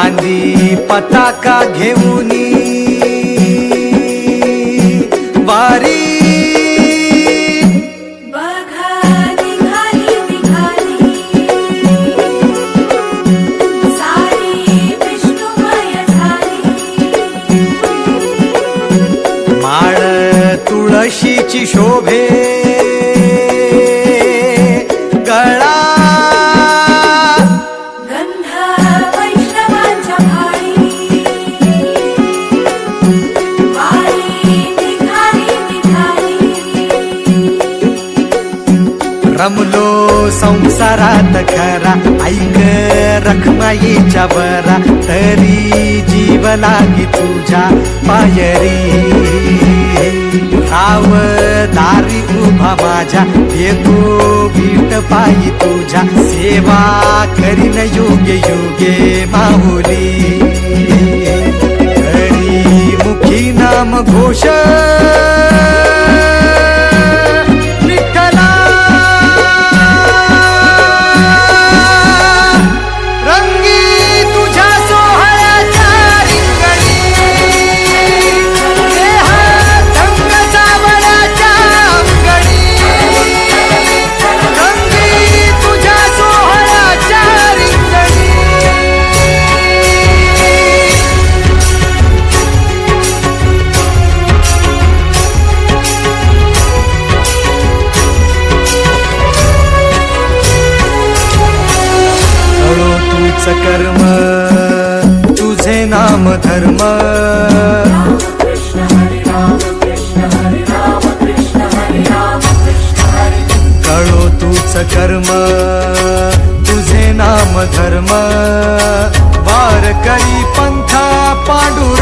खांदी पताका घेऊनी वारी तुळशीची शोभे गळा गंध वैष्णवांच्या भाळी वारी निघाली निघाली रमलो संसारात खरा ऐक रखमाईच्या बरा तरी जीव लागी तुझ्या पायरी राव दारी उभा माझ्या येतो भीट पायी तुझ्या सेवा करीन योगे योगे माऊली हरी मुखी नाम घोष कर्म तुझे नाम धर्म कळो तूच कर्म तुझे नाम धर्म वारकरी पंथा पांडुरंग